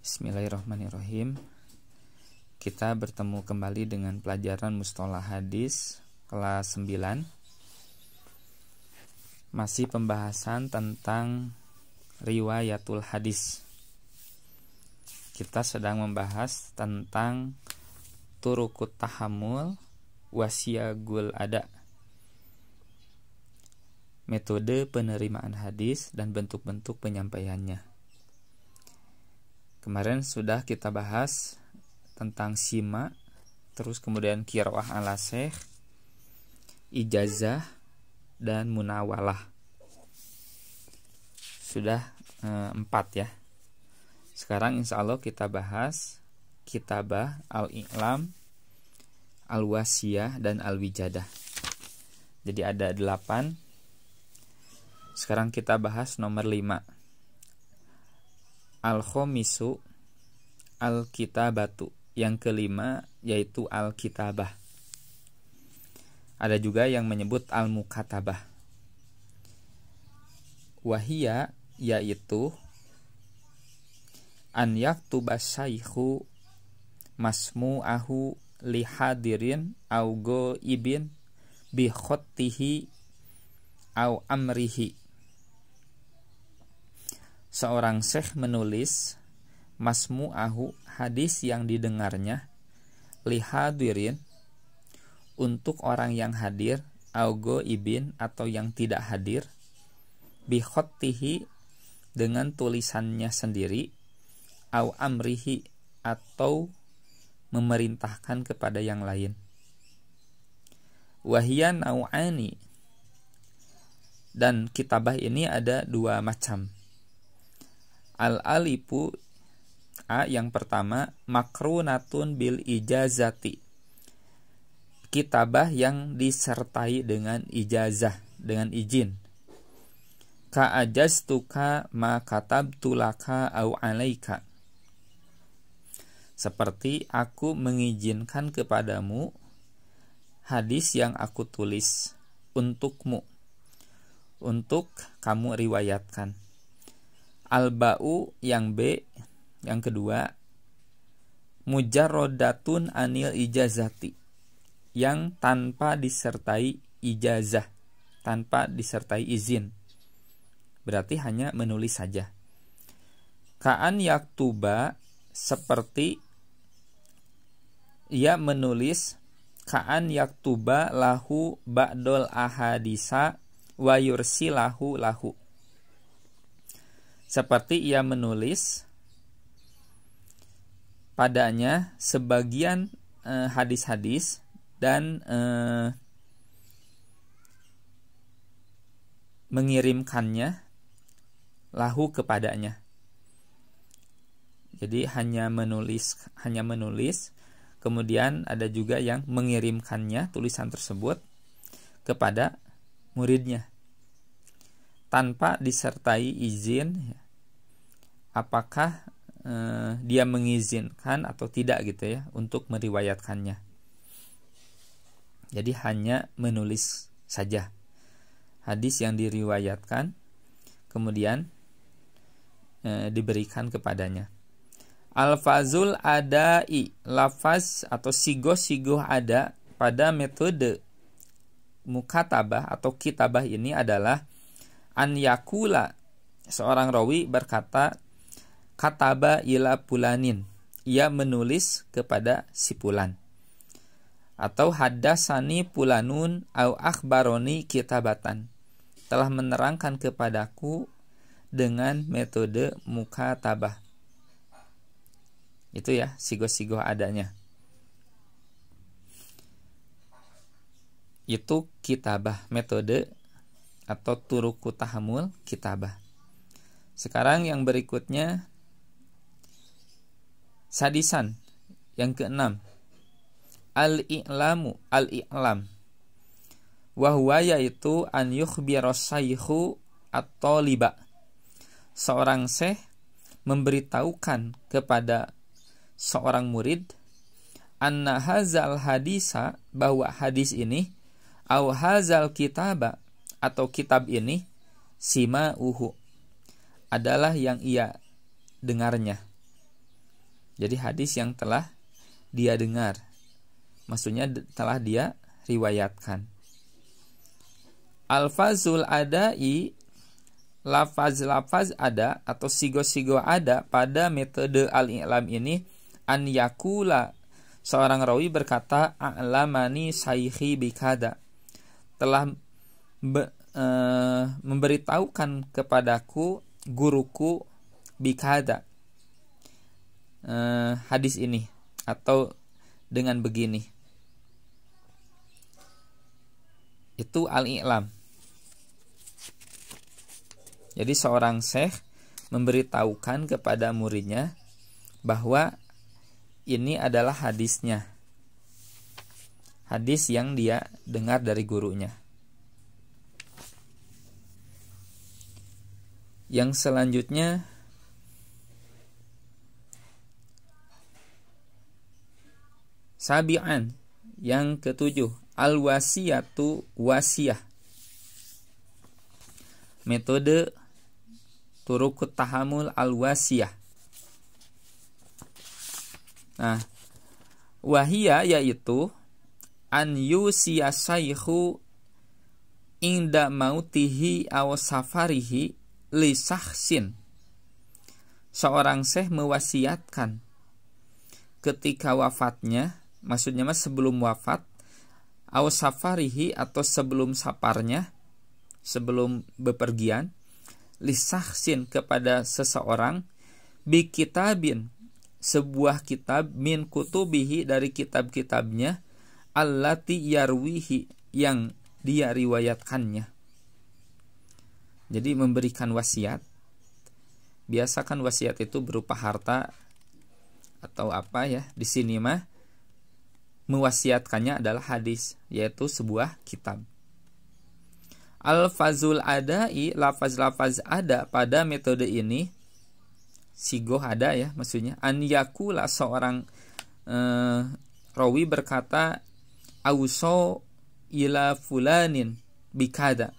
Bismillahirrahmanirrahim. Kita bertemu kembali dengan pelajaran Mustalah Hadis kelas 9. Masih pembahasan tentang riwayatul hadis. Kita sedang membahas tentang turukut tahammul wasiyagul ada, metode penerimaan hadis dan bentuk-bentuk penyampaiannya. Kemarin sudah kita bahas tentang sima, terus kemudian qiraah ala syekh, ijazah, dan munawalah. Sudah 4 ya. Sekarang insya Allah kita bahas kitabah, al-i'lam, al-wasiyah, dan al-wijadah. Jadi ada 8. Sekarang kita bahas nomor 5. Al-khomisu al-kitabatu. Yang kelima yaitu al-kitabah. Ada juga yang menyebut al-mukatabah. Wahia yaitu an yaktuba syaikhu masmu'ahu lihadirin au ghaibin bi khottihi au amrihi. Seorang syekh menulis masmu'ahu, hadis yang didengarnya, lihadirin, untuk orang yang hadir, au ghaibin, atau yang tidak hadir, bi khottihi, dengan tulisannya sendiri, au amrihi, atau memerintahkan kepada yang lain. Wahia nau'ani, dan kitabah ini ada 2 macam. Al-alifu, A, yang pertama, makrunatun bil ijazati, kitabah yang disertai dengan ijazah, dengan izin. Ka ajaztuka ma katabtu laka au alaika, seperti aku mengizinkan kepadamu hadis yang aku tulis untukmu, untuk kamu riwayatkan. Al-ba'u, yang B, yang kedua, mujarrodatun anil ijazati, yang tanpa disertai ijazah, tanpa disertai izin, berarti hanya menulis saja. Ka'an yaktuba, seperti ia menulis, ka'an yaktuba lahu ba'dol ahadisa wa yursilahu lahu, seperti ia menulis padanya sebagian hadis-hadis dan mengirimkannya lahu kepadanya. Jadi hanya menulis, kemudian ada juga yang mengirimkannya, tulisan tersebut, kepada muridnya tanpa disertai izin, apakah dia mengizinkan atau tidak gitu ya untuk meriwayatkannya. Jadi hanya menulis saja hadis yang diriwayatkan, kemudian diberikan kepadanya. Al-fazul adai, lafaz atau sigoh-sigoh ada pada metode mukatabah atau kitabah ini adalah an yakula, seorang rawi berkata, kataba ila pulanin, ia menulis kepada si pulan, atau haddasani pulanun au akhbaroni kitabatan, telah menerangkan kepadaku dengan metode mukatabah. Itu ya sigoh-sigoh adanya. Itu kitabah, metode atau turuku tahammul kitabah. Sekarang yang berikutnya sadisan, yang ke-6, al-i'lamu, al-i'lam, wahwa yaitu an yukhbiras syaikhu at-taliba, seorang syekh memberitahukan kepada seorang murid, anna hazal hadisa, bahwa hadis ini, au hazal kitaba, atau kitab ini, sima'uhu, adalah yang ia dengarnya. Jadi hadis yang telah dia dengar, maksudnya telah dia riwayatkan. Alfazul adai, lafaz-lafaz ada atau sigo-sigo ada pada metode al-i'lam ini, an yakula, seorang rawi berkata, a'lamani saykhi bikada, telah memberitahukan kepadaku guruku bikada, hadis ini atau dengan begini. Itu al-i'lam. Jadi seorang syekh memberitahukan kepada muridnya bahwa ini adalah hadisnya, hadis yang dia dengar dari gurunya. Yang selanjutnya, sabi'an, yang ketujuh, al-wasiyatu wasiyah. Metode turukut tahamul al-wasiyah. Nah, wahia yaitu an yusiya saykhu inda mautihi aw safarihi li sahsin. Seorang syekh mewasiatkan ketika wafatnya, maksudnya sebelum wafat, aw safarihi atau sebelum saparnya, sebelum bepergian, li sahsin kepada seseorang, bi kitabin, sebuah kitab, min kutubihi dari kitab-kitabnya, allati yarwihi, yang dia riwayatkannya. Jadi memberikan wasiat, biasakan wasiat itu berupa harta atau apa ya, di sini mah mewasiatkannya adalah hadis, yaitu sebuah kitab. Al-fazul adai, lafaz-lafaz ada pada metode ini, sigoh ada ya, maksudnya an yakula, seorang rawi berkata, auso ila fulanin bikada,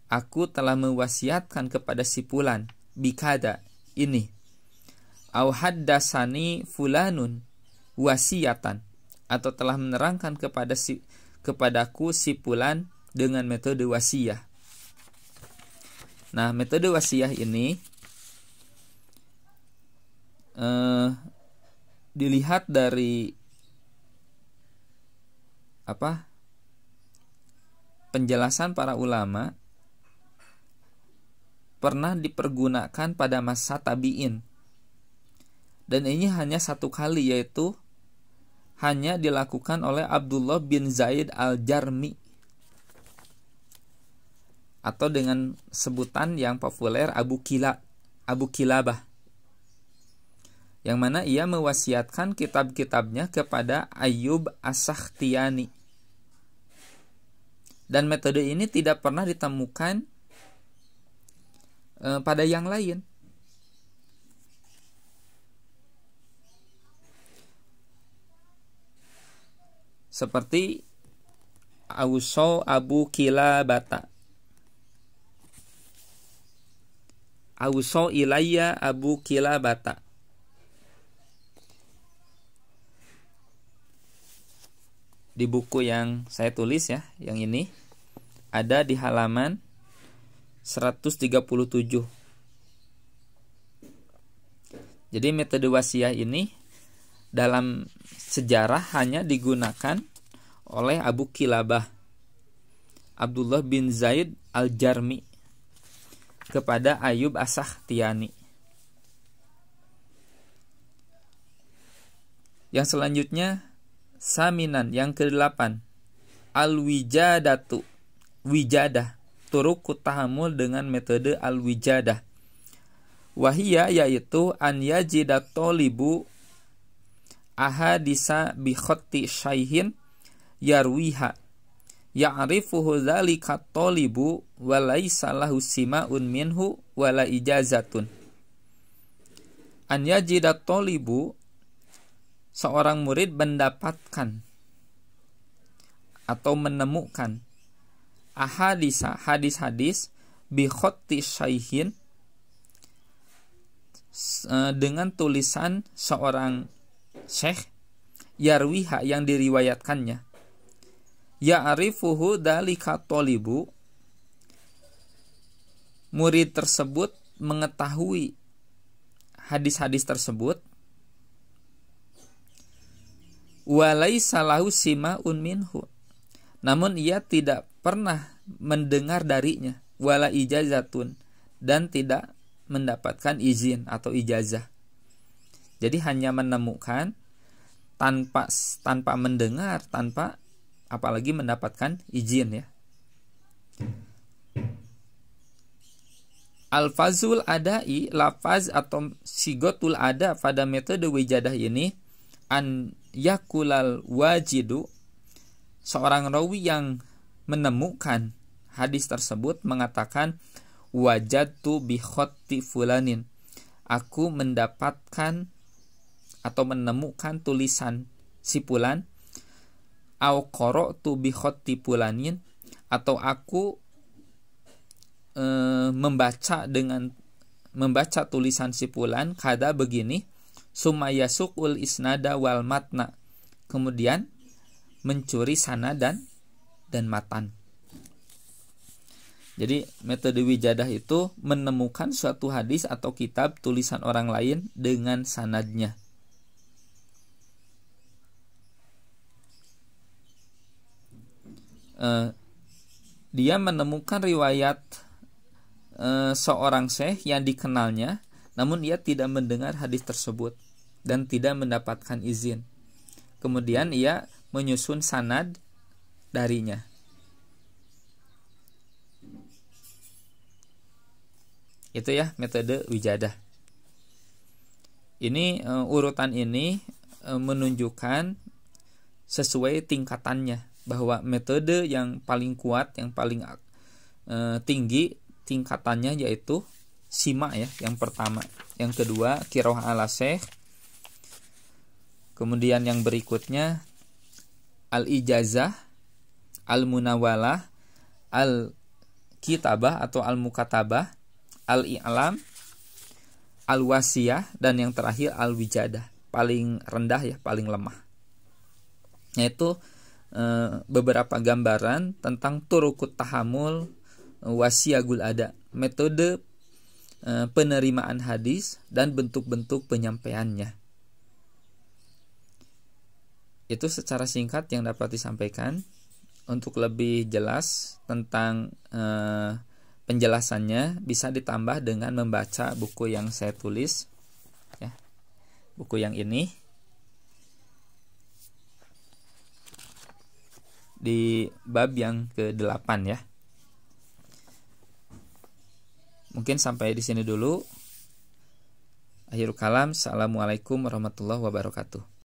aku telah mewasiatkan kepada si fulan bikada ini. Au haddasani fulanun wasiatan, atau telah menerangkan kepadaku si fulan dengan metode wasiyah. Nah, metode wasiyah ini dilihat dari penjelasan para ulama, pernah dipergunakan pada masa tabi'in, dan ini hanya satu kali, yaitu hanya dilakukan oleh Abdullah bin Zaid al-Jarmi, atau dengan sebutan yang populer Abu Kilabah, yang mana ia mewasiatkan kitab-kitabnya kepada Ayyub as-Sakhtiyani. Dan metode ini tidak pernah ditemukan pada yang lain. Seperti Auso Abu Kilabata, Auso ilayya Abu Kilabata. Di buku yang saya tulis ya, yang ini ada di halaman 137. Jadi metode wasiyah ini dalam sejarah hanya digunakan oleh Abu Kilabah, Abdullah bin Zaid al-Jarmi, kepada Ayyub as-Sakhtiyani. Yang selanjutnya, saminan, yang ke-8, al-wijadatu, wijadah, turukut tahammul dengan metode al-wijadah. Wahia yaitu an yajidat tolibu ahadisa bi khatti syaihin yarwiha ya'rifuhu dzalika tolibu wa laisa lahu sima'un minhu wala ijazatun. An yajidat tolibu, seorang murid mendapatkan atau menemukan ahadisa, hadis-hadis, bi khatti syaihin, dengan tulisan seorang syekh yarwiha yang diriwayatkannya. Ya'rifuhu dalika tolibu, murid tersebut mengetahui hadis-hadis tersebut. Walaysa lahu sima'un minhu, namun ia tidak pernah mendengar darinya. Wala ijazatun, dan tidak mendapatkan izin atau ijazah. Jadi hanya menemukan tanpa mendengar, tanpa apalagi mendapatkan izin ya. Al-fazul adai, lafaz atau sigotul ada pada metode wijadah ini, an yakulal wajidu, seorang rawi yang menemukan hadis tersebut mengatakan, wajadtu bi khotti fulanin, aku mendapatkan atau menemukan tulisan si fulan, au qara'tu bi khotti fulanin, atau aku membaca tulisan si fulan kada begini, sumayasukul isnada wal matna, kemudian mencuri sanad dan matan. Jadi metode wijadah itu menemukan suatu hadis atau kitab tulisan orang lain dengan sanadnya. Dia menemukan riwayat seorang syekh yang dikenalnya, namun ia tidak mendengar hadis tersebut dan tidak mendapatkan izin. Kemudian ia menyusun sanad darinya. Itu ya metode wijadah. Ini urutan ini menunjukkan sesuai tingkatannya, bahwa metode yang paling kuat, yang paling tinggi tingkatannya yaitu sima ya, yang pertama. Yang kedua qiraah ala syekh. Kemudian yang berikutnya al-ijazah, al-munawalah, al-kitabah atau al-mukatabah, al-i'lam, al-wasiyah, dan yang terakhir al-wijadah. Paling rendah ya, paling lemah. Yaitu beberapa gambaran tentang turukut tahamul wasiyagul ada, metode penerimaan hadis dan bentuk-bentuk penyampaiannya. Itu secara singkat yang dapat disampaikan. Untuk lebih jelas tentang penjelasannya bisa ditambah dengan membaca buku yang saya tulis ya. Buku yang ini di bab yang ke-8 ya. Mungkin sampai di sini dulu. Akhirul kalam. Assalamualaikum warahmatullahi wabarakatuh.